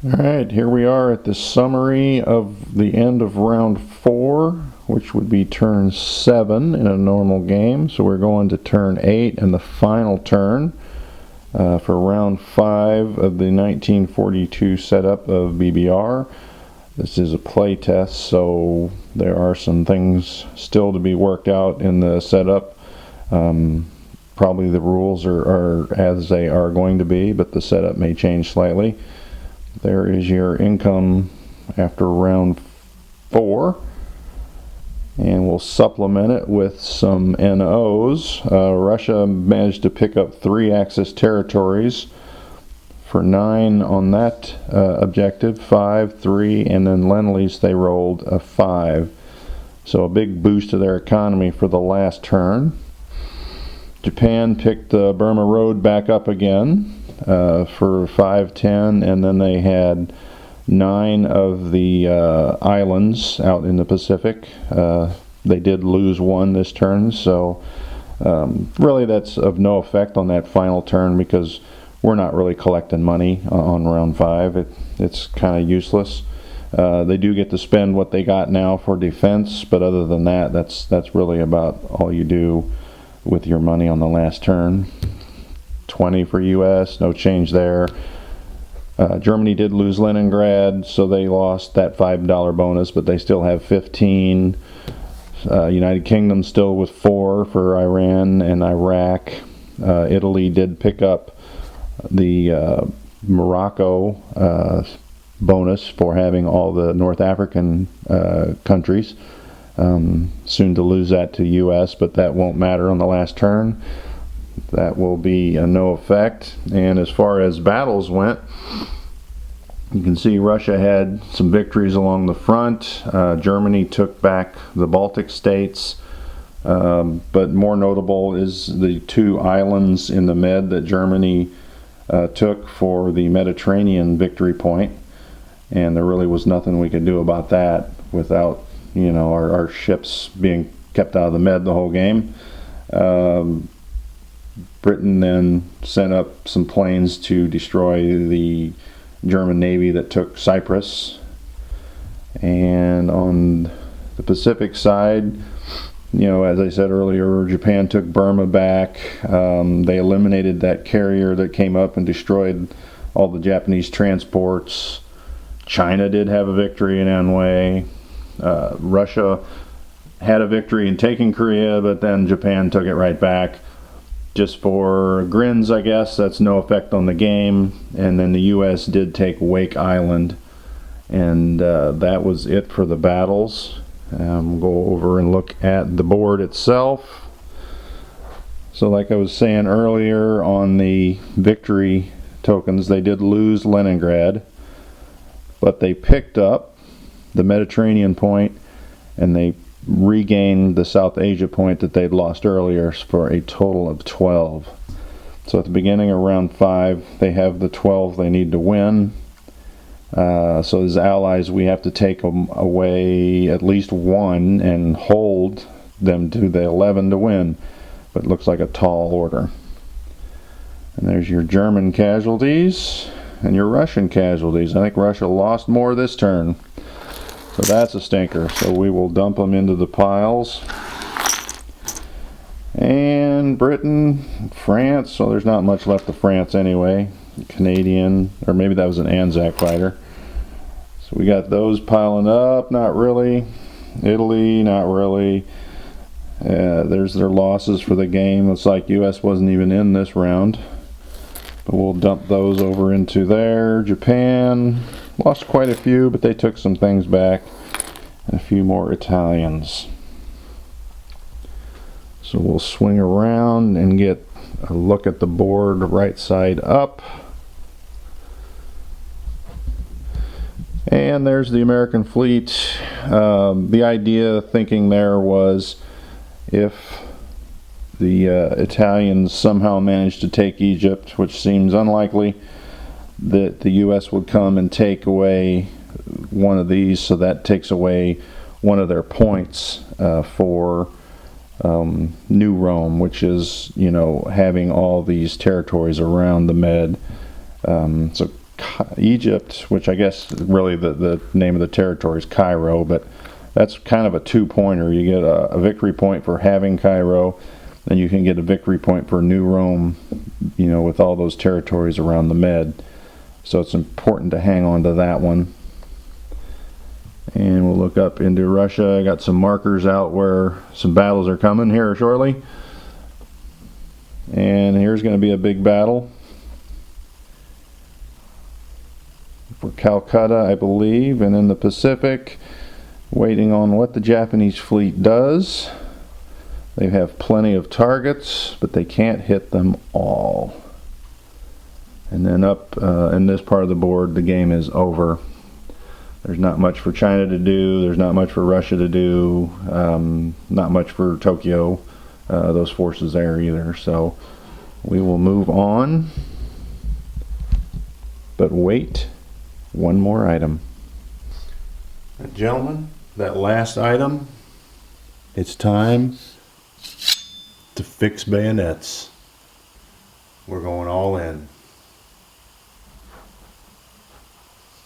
Alright, here we are at the summary of the end of round 4, which would be turn 7 in a normal game. So we're going to turn 8 and the final turn for round 5 of the 1942 setup of BBR. This is a play test, so there are some things still to be worked out in the setup. Probably the rules are as they are going to be, but the setup may change slightly. There is your income after round 4, and we'll supplement it with some NOs. Russia managed to pick up 3 Axis territories for 9 on that objective, 5, 3, and then Lend-Lease they rolled a 5. So a big boost to their economy for the last turn. Japan picked the Burma Road back up again for 5, 10, and then they had 9 of the islands out in the Pacific. They did lose 1 this turn, so really that's of no effect on that final turn because we're not really collecting money on round 5. It's kind of useless. They do get to spend what they got now for defense, but other than that, that's really about all you do with your money on the last turn. 20 for US, no change there. Germany did lose Leningrad, so they lost that $5 bonus, but they still have 15. United Kingdom still with 4 for Iran and Iraq. Italy did pick up the Morocco bonus for having all the North African countries. Soon to lose that to US, but that won't matter on the last turn. That will be a no effect. And as far as battles went, you can see Russia had some victories along the front. Germany took back the Baltic states, but more notable is the 2 islands in the Med that Germany took for the Mediterranean victory point, and there really was nothing we could do about that without our ships being kept out of the Med the whole game. Britain then sent up some planes to destroy the German Navy that took Cyprus. And on the Pacific side, as I said earlier, Japan took Burma back. They eliminated that carrier that came up and destroyed all the Japanese transports. China did have a victory in Anhui. Russia had a victory in taking Korea, but then Japan took it right back. Just for grins, I guess. That's no effect on the game. And then the US did take Wake Island, and that was it for the battles. We'll go over and look at the board itself. So like I was saying earlier, on the victory tokens, they did lose Leningrad, but they picked up the Mediterranean point, and they regained the South Asia point that they'd lost earlier for a total of 12. So at the beginning of round 5, they have the 12 they need to win. So as allies, we have to take away at least 1 and hold them to the 11 to win. But it looks like a tall order. And there's your German casualties and your Russian casualties. I think Russia lost more this turn. So that's a stinker. So we will dump them into the piles. And Britain, France. So there's not much left of France anyway. Canadian, or maybe that was an Anzac fighter. So we got those piling up. Not really. Italy, not really. There's their losses for the game. Looks like US wasn't even in this round. But we'll dump those over into there. Japan lost quite a few, but they took some things back. And a few more Italians. So we'll swing around and get a look at the board right side up. And there's the American fleet. The idea, thinking there, was if the Italians somehow managed to take Egypt, which seems unlikely, that the US would come and take away one of these, so that takes away one of their points for New Rome, which is having all these territories around the Med. So Egypt, which I guess really the name of the territory is Cairo, but that's kind of a two-pointer. You get a victory point for having Cairo, and you can get a victory point for New Rome, you know, with all those territories around the Med. So it's important to hang on to that one. And we'll look up into Russia. I got some markers out where some battles are coming here shortly. And here's going to be a big battle for Calcutta, I believe, and in the Pacific, waiting on what the Japanese fleet does. They have plenty of targets, but they can't hit them all. And then up in this part of the board, the game is over. There's not much for China to do. There's not much for Russia to do. Not much for Tokyo, those forces there either. So we will move on. But wait, one more item. Gentlemen, that last item, it's time to fix bayonets. We're going all in.